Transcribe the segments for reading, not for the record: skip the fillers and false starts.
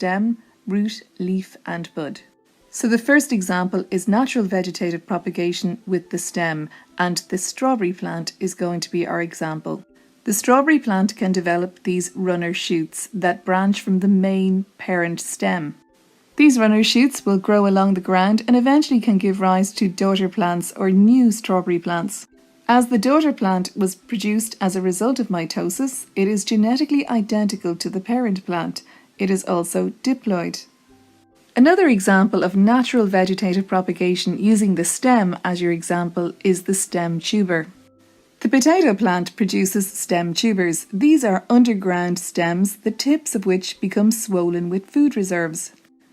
stem, root, leaf and bud. So the first example is natural vegetative propagation with the stem, and the strawberry plant is going to be our example. The strawberry plant can develop these runner shoots that branch from the main parent stem. These runner shoots will grow along the ground and eventually can give rise to daughter plants or new strawberry plants. As the daughter plant was produced as a result of mitosis, it is genetically identical to the parent plant. It is also diploid. Another example of natural vegetative propagation using the stem as your example is the stem tuber. The potato plant produces stem tubers. These are underground stems, the tips of which become swollen with food reserves.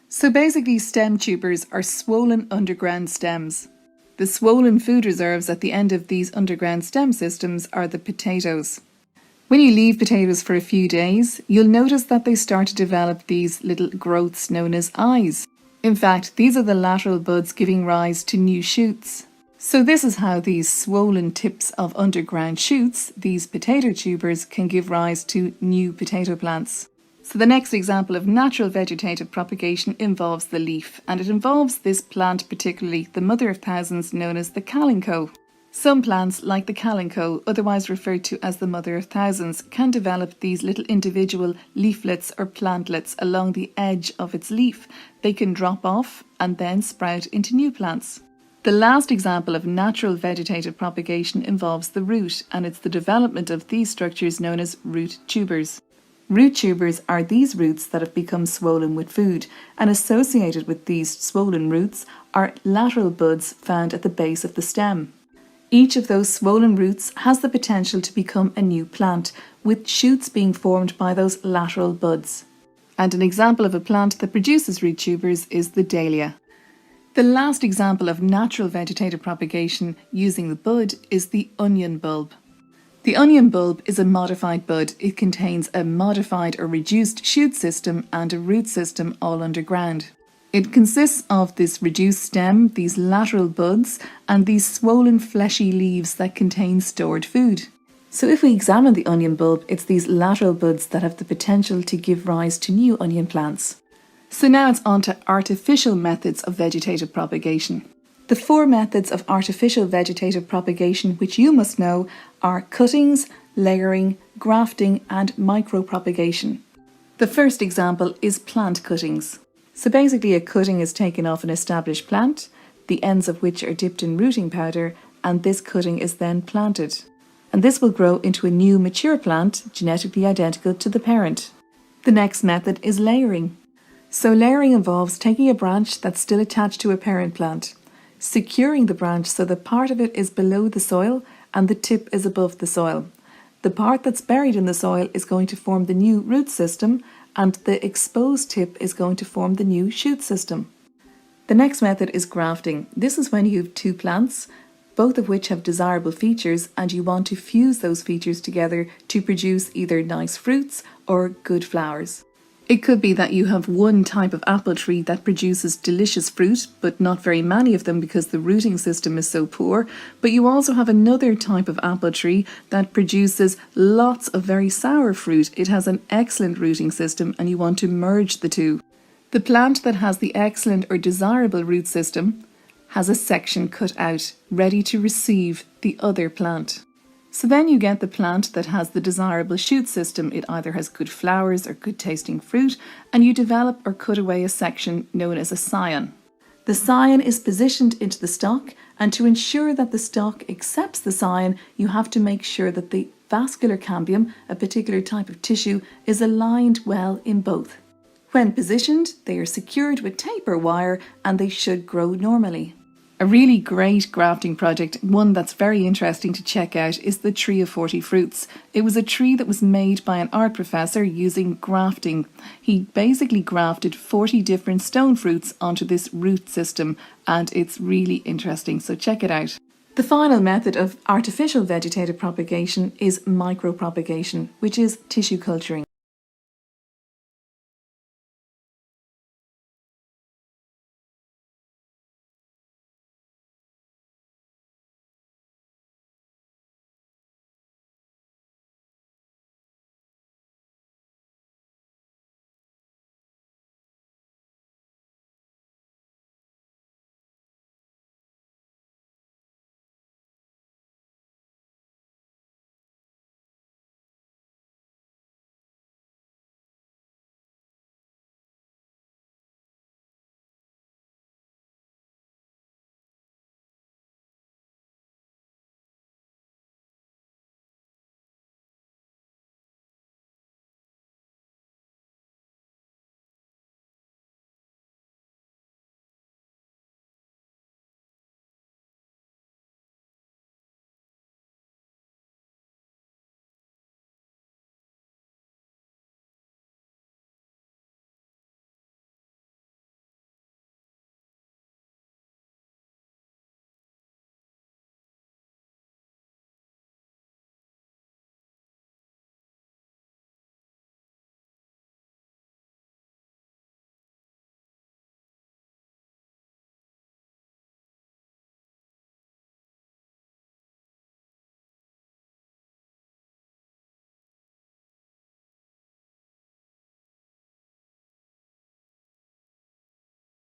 So basically, stem tubers are swollen underground stems. The swollen food reserves at the end of these underground stem systems are the potatoes. When you leave potatoes for a few days, you'll notice that they start to develop these little growths known as eyes. In fact, these are the lateral buds giving rise to new shoots. So this is how these swollen tips of underground shoots, these potato tubers, can give rise to new potato plants. So the next example of natural vegetative propagation involves the leaf, and it involves this plant particularly, the mother of thousands known as the calico. Some plants, like the calico, otherwise referred to as the mother of thousands, can develop these little individual leaflets or plantlets along the edge of its leaf. They can drop off and then sprout into new plants. The last example of natural vegetative propagation involves the root, and it's the development of these structures known as root tubers. Root tubers are these roots that have become swollen with food, and associated with these swollen roots are lateral buds found at the base of the stem. Each of those swollen roots has the potential to become a new plant, with shoots being formed by those lateral buds. And an example of a plant that produces root tubers is the dahlia. The last example of natural vegetative propagation using the bud is the onion bulb. The onion bulb is a modified bud. It contains a modified or reduced shoot system and a root system all underground. It consists of this reduced stem, these lateral buds, and these swollen fleshy leaves that contain stored food. So if we examine the onion bulb, it's these lateral buds that have the potential to give rise to new onion plants. So now it's on to artificial methods of vegetative propagation. The 4 methods of artificial vegetative propagation which you must know are cuttings, layering, grafting and micropropagation. The first example is plant cuttings. So basically a cutting is taken off an established plant, the ends of which are dipped in rooting powder, and this cutting is then planted. And this will grow into a new mature plant genetically identical to the parent. The next method is layering. So layering involves taking a branch that's still attached to a parent plant, securing the branch so that part of it is below the soil and the tip is above the soil. The part that's buried in the soil is going to form the new root system, and the exposed tip is going to form the new shoot system. The next method is grafting. This is when you have 2 plants, both of which have desirable features, and you want to fuse those features together to produce either nice fruits or good flowers. It could be that you have one type of apple tree that produces delicious fruit, but not very many of them because the rooting system is so poor. But you also have another type of apple tree that produces lots of very sour fruit. It has an excellent rooting system and you want to merge the two. The plant that has the excellent or desirable root system has a section cut out, ready to receive the other plant. So then you get the plant that has the desirable shoot system. It either has good flowers or good tasting fruit, and you develop or cut away a section known as a scion. The scion is positioned into the stalk, and to ensure that the stalk accepts the scion, you have to make sure that the vascular cambium, a particular type of tissue, is aligned well in both. When positioned, they are secured with tape or wire, and they should grow normally. A really great grafting project, one that's very interesting to check out, is the Tree of 40 Fruits. It was a tree that was made by an art professor using grafting. He basically grafted 40 different stone fruits onto this root system, and it's really interesting, so check it out. The final method of artificial vegetative propagation is micropropagation, which is tissue culturing.